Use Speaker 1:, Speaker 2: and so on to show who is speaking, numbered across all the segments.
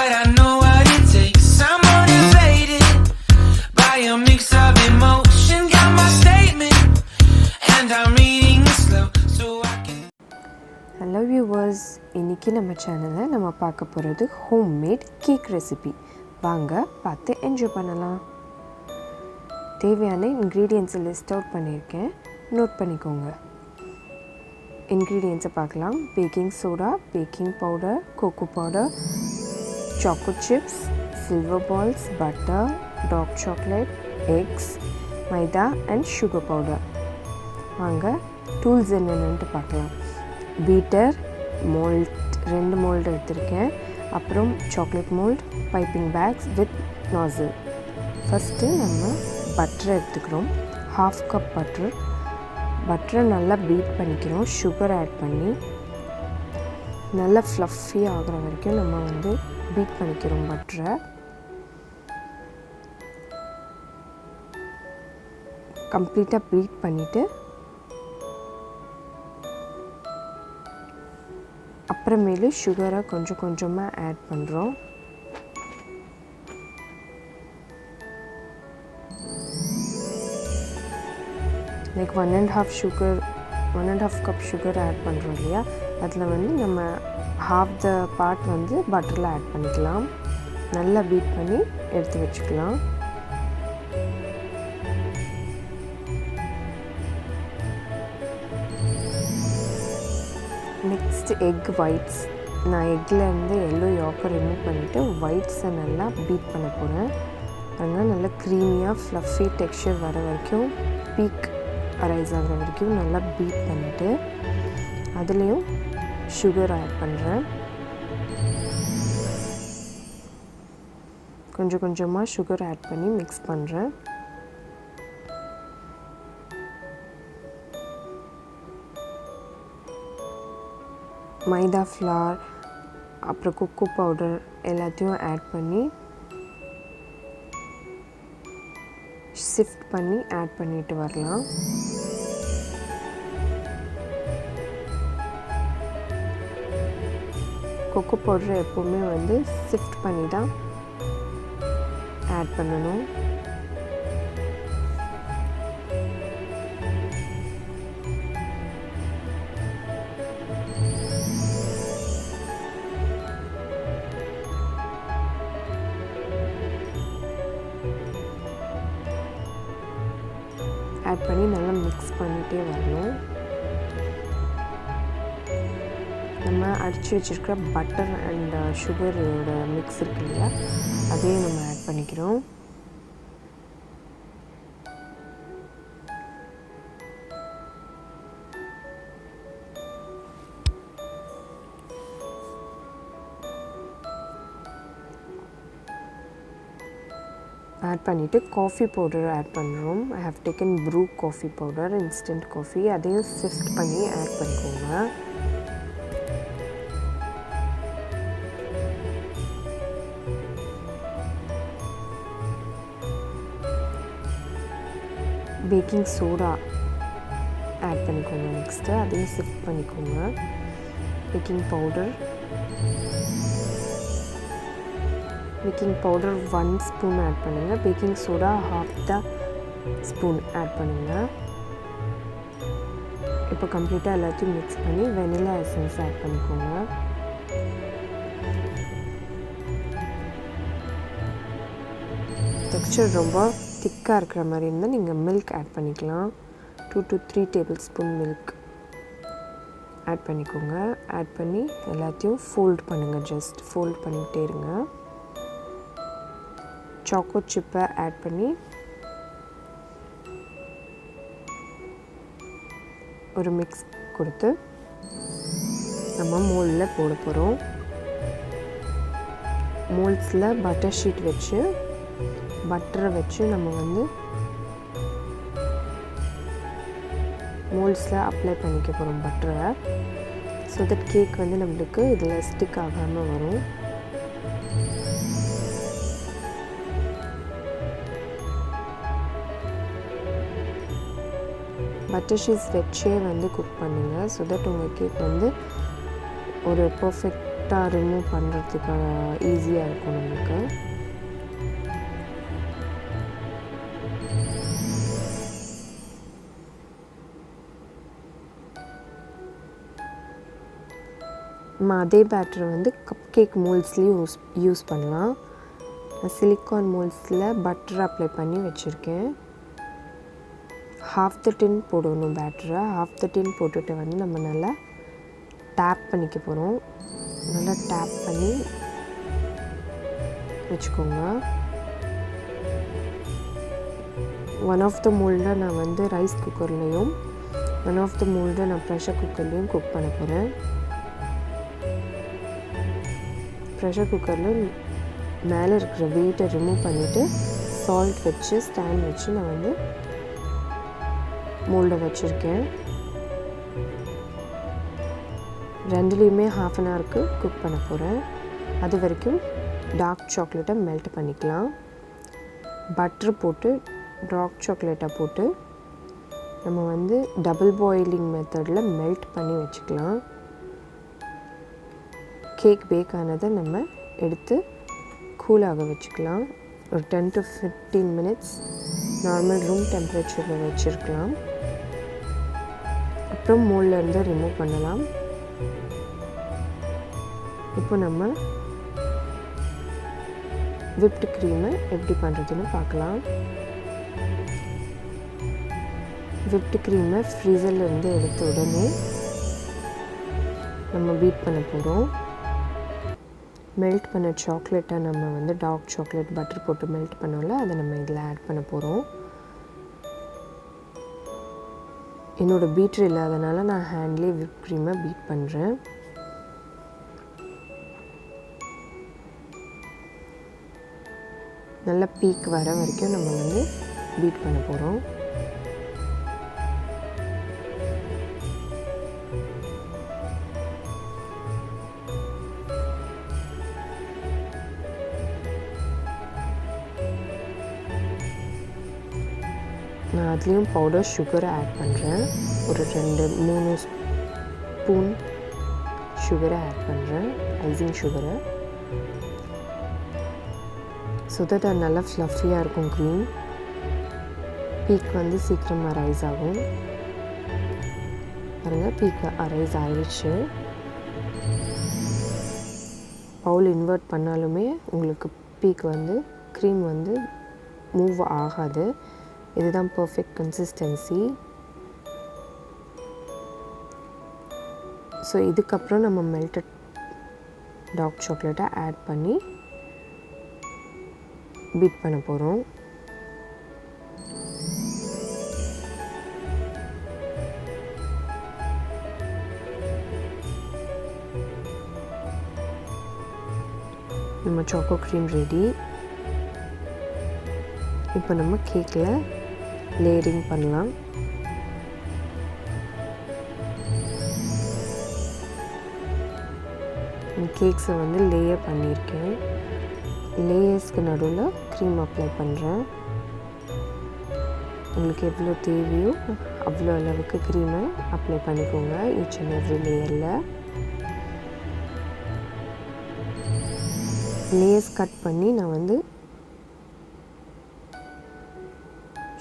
Speaker 1: but I know what it takes. I'm motivated by a mix of emotion. Got my statement and I'm reading it slow so I can.
Speaker 2: Hello viewers, இன்னைக்கு நம்ம சேனல்ல நம்ம பார்க்க போறது homemade cake recipe. வாங்க பார்த்து enjoy பண்ணலாம். தேவையான இன்கிரிடியன்ட்ஸ் லிஸ்ட் அவுட் பண்ணியிருக்கேன், நோட் பண்ணிக்கோங்க. இன்கிரிடியன்ட்ஸை பார்க்கலாம். Baking soda, baking powder, cocoa powder, choco chips, silver balls, butter, dark chocolate, eggs, மைதா அண்ட் சுகர் பவுடர். வாங்க டூல்ஸ் என்னென்னு பார்க்கலாம். பீட்டர், மோல்ட், 2 மோல்டு எடுத்திருக்கேன். அப்புறம் chocolate mould, piping bags with nozzle. First நம்ம பட்டரை எடுத்துக்கிறோம். 1/2 கப் பட்டரை நல்லா பீட் பண்ணிக்கிறோம். சுகர் ஆட் பண்ணி நல்லா ஃப்ளஃபி ஆகிற வரைக்கும் நம்ம பீட் பண்ணிக்கிறோம். பட்டரை கம்ப்ளீட்டாக பீட் பண்ணிவிட்டு அப்புறமேலு சுகரை கொஞ்சம் கொஞ்சமாக ஆட் பண்ணுறோம். லைக் 1.5 கப் சுகர் ஆட் பண்ணுறோம் இல்லையா, அதில் நம்ம half the part பட்டரில் ஆட் பண்ணிக்கலாம். நல்லா பீட் பண்ணி எடுத்து வச்சுக்கலாம். Next egg whites. நான் எக்லேருந்து எல்லோ யாக்கை ரிமூவ் பண்ணிவிட்டு ஒயிட்ஸை நல்லா பீட் பண்ண போகிறேன். அதனால் நல்லா க்ரீமியாக ஃப்ளஃபி டெக்ஸ்சர் வர வரைக்கும், பீக் அரைஸ் ஆகிற வரைக்கும் நல்லா பீட் பண்ணிவிட்டு அதுலேயும் சுகர் ஆட் பண்ணுறேன். கொஞ்சம் கொஞ்சமாக சுகர் ஆட் பண்ணி மிக்ஸ் பண்ணுறேன். மைதா ஃப்ளார் அப்புறம் கொக்கோ பவுடர் எல்லாத்தையும் ஆட் பண்ணி சிஃப்ட் பண்ணி ஆட் பண்ணிட்டு வரலாம். கொக்கோ பவுடர் எப்போவுமே சிஃப்ட் பண்ணி தான் ஆட் பண்ணணும். ஆட் பண்ணி நல்லா மிக்ஸ் பண்ணிகிட்டே வரணும். நம்ம அடித்து வச்சுருக்கிற பட்டர் அண்ட் சுகரோட மிக்ஸ் இருக்கு இல்லையா, அதையும் நம்ம ஆட் பண்ணிக்கிறோம். ஆட் பண்ணிவிட்டு காஃபி பவுடர் ஆட் பண்ணுறோம். I have taken Bru coffee powder, instant coffee. அதையும் சிஃப்ட் பண்ணி ஆட் பண்ணிக்கோங்க. பேக்கிங் சோடா ஆட் பண்ணிக்கோங்க. நெக்ஸ்ட்டு அதையும் சிஃப்ட் பண்ணிக்கோங்க. பேக்கிங் பவுடர் 1 ஸ்பூன் ஆட் பண்ணுங்கள். பேக்கிங் சோடா 1/2 ஸ்பூன் ஆட் பண்ணுங்கள். இப்போ கம்ப்ளீட்டாக எல்லாத்தையும் மிக்ஸ் பண்ணி வெனிலா எசன்ஸ் ஆட் பண்ணிக்கோங்க. டெக்ஸ்சர் ரொம்ப திக்காக இருக்கிற மாதிரி இருந்தால் நீங்கள் மில்க் ஆட் பண்ணிக்கலாம். 2 to 3 tablespoon milk add பண்ணிக்கோங்க. ஆட் பண்ணி எல்லாத்தையும் ஃபோல்ட் பண்ணுங்கள். ஜஸ்ட் ஃபோல்ட் பண்ணிகிட்டே இருங்க. சாக்கோ சிப்பை ஆட் பண்ணி ஒரு மிக்ஸ் கொடுத்து நம்ம மோல்டில் போட போகிறோம். மோல்ட்ஸில் பட்டர் ஷீட் வச்சு பட்டரை வச்சு நம்ம மோல்ட்ஸில் அப்ளை பண்ணிக்க போகிறோம் பட்டரை. ஸோ தட் கேக் நம்மளுக்கு இதில் ஸ்டிக் ஆகாமல் வரும். பட்டர் ஷீட்ஸ் வச்சே குக் பண்ணுங்கள். ஸோ தட் உங்கள் கேக் ஒரு பர்ஃபெக்ட் கரெக்டாக ரிமூவ் பண்ணுறதுக்கு ஈஸியாக இருக்கும் நம்மளுக்கு. நம்ம அதே பேட்டரை வந்து கப் கேக் மோல்ட்ஸ்லேயும் யூஸ் பண்ணலாம். சிலிக்கான் மோல்ட்ஸில் பட்டர் அப்ளை பண்ணி வச்சுருக்கேன். ஹாஃப் த டின் போடணும் பேட்டரை. ஹாஃப் த டின் போட்டுட்டு வந்து நம்ம நல்லா டேப் பண்ணிக்க போகிறோம். நல்லா டேப் பண்ணி வச்சுக்கோங்க. ஒன் ஆஃப் த மோல்டை நான் வந்து ரைஸ் குக்கர்லேயும் ஒன் ஆஃப் த மோல்டை நான் ப்ரெஷர் குக்கர்லேயும் குக் பண்ண போகிறேன். ப்ரெஷர் குக்கரில் மேலே இருக்கிற வெயிட்டை ரிமூவ் பண்ணிவிட்டு சால்ட் வச்சு ஸ்டாண்ட் வச்சு நான் வந்து மோல்டை வச்சுருக்கேன். ரெண்டுலேயுமே ½ அன் ஹவருக்கு குக் பண்ண போகிறேன். அது வரைக்கும் டார்க் சாக்லேட்டை மெல்ட் பண்ணிக்கலாம். பட்ரு போட்டு டார்க் சாக்லேட்டை போட்டு நம்ம வந்து டபுள் பாயிலிங் மெத்தடில் மெல்ட் பண்ணி வச்சுக்கலாம். கேக் பேக் ஆனதை நம்ம எடுத்து கூலாக வச்சுக்கலாம். ஒரு 10 to 15 minutes நார்மல் ரூம் டெம்பரேச்சரில் வச்சுருக்கலாம். அப்புறம் மோல்ட்லேருந்து ரிமூவ் பண்ணலாம். இப்போ நம்ம விப்டு க்ரீமை எப்படி பண்ணுறதுன்னு பார்க்கலாம். விப்டு க்ரீமை ஃப்ரீசர்லேருந்து எடுத்த உடனே நம்ம பீட் பண்ண போகிறோம். மெல்ட் பண்ண சாக்லேட்டை நம்ம வந்து டார்க் சாக்லேட் பட்டர் போட்டு மெல்ட் பண்ணோம்ல, அதை நம்ம இதில் ஆட் பண்ண போகிறோம். என்னோடய பீட்டர் இல்லாதனால நான் ஹேண்ட்லேயே விப் க்ரீமை பீட் பண்ணுறேன். நல்லா பீக் வர வரைக்கும் நம்ம வந்து பீட் பண்ண போகிறோம். நான் அதுலேயும் பவுடர் சுகரை ஆட் பண்ணுறேன். ஒரு 2-3 ஸ்பூன் சுகரை ஆட் பண்ணுறேன், ஐசிங் சுகரை. ஸோ தட் அது நல்லா ஃப்ளஃபியாக இருக்கும் க்ரீம். பீக் வந்து சீக்கிரமாக ரைஸ் ஆகும். பாருங்கள், பீக் ரைஸ் ஆயிடுச்சு. பவுல் இன்வெர்ட் பண்ணாலுமே உங்களுக்கு பீக் வந்து க்ரீம் வந்து மூவ் ஆகாது. இதுதான் பர்ஃபெக்ட் கன்சிஸ்டன்சி. ஸோ இதுக்கப்புறம் நம்ம மெல்டட் டார்க் சாக்லேட்டை ஆட் பண்ணி பீட் பண்ண போகிறோம். நம்ம சாக்கோ க்ரீம் ரெடி. இப்போ நம்ம கேக்கில் லேயரிங் பண்ணலாம். கேக்ஸை வந்து லேயர் பண்ணியிருக்கேன். லேயர்ஸ்க்கு நடுவில் க்ரீம் அப்ளை பண்ணுறேன். உங்களுக்கு எவ்வளோ தேவையோ அவ்வளோ அளவுக்கு க்ரீமை அப்ளை பண்ணிக்கோங்க ஈச் அண்ட் எவ்ரி லேயரில். லேயர்ஸ் கட் பண்ணி நான் வந்து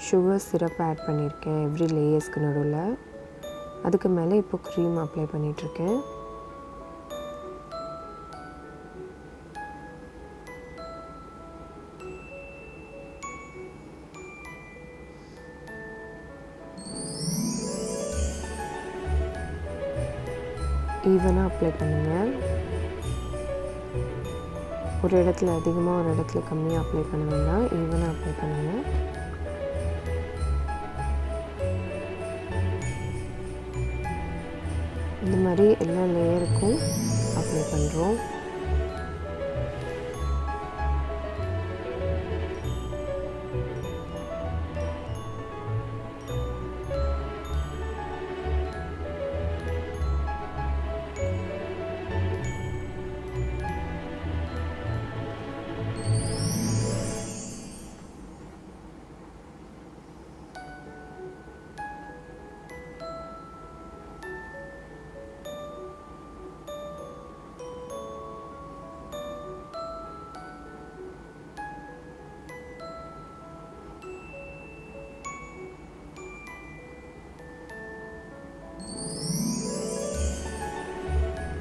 Speaker 2: சுகர் சிரப் ஆட் பண்ணியிருக்கேன் எவ்ரி லேயர்ஸ்க்கு நடுவில். அதுக்கு மேலே இப்போ க்ரீம் அப்ளை பண்ணிகிட்ருக்கேன். ஈவனாக அப்ளை பண்ணுங்கள். ஒரு இடத்துல அதிகமாக ஒரு இடத்துல கம்மியாக அப்ளை பண்ண வேண்டாம், ஈவனாக அப்ளை பண்ணுங்கள். இந்த மாதிரி எல்லா லேயருக்கும் அப்ளை பண்ணுறோம்.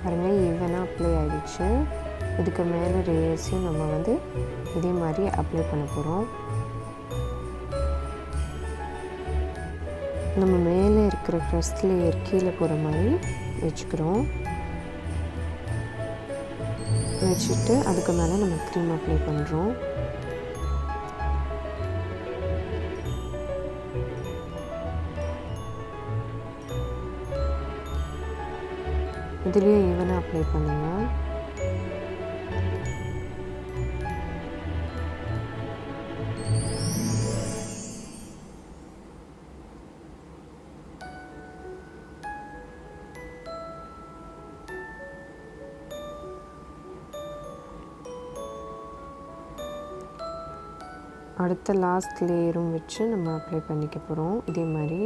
Speaker 2: பாருங்கள் ஈவனாக அப்ளை ஆகிடுச்சு. இதுக்கு மேலே லேயர்ஸையும் நம்ம வந்து இதே மாதிரி அப்ளை பண்ண போகிறோம். நம்ம மேலே இருக்கிற ஃபர்ஸ்ட் லேயர் கீழே போகிற மாதிரி வச்சுக்கிறோம். வச்சுட்டு அதுக்கு மேலே நம்ம க்ரீம் அப்ளை பண்ணுறோம். இதுலேயே ஈவனாக அப்ளை பண்ணுங்கள். அடுத்த லாஸ்ட் லேயரும் வச்சு நம்ம அப்ளை பண்ணிக்க போகிறோம் இதே மாதிரி.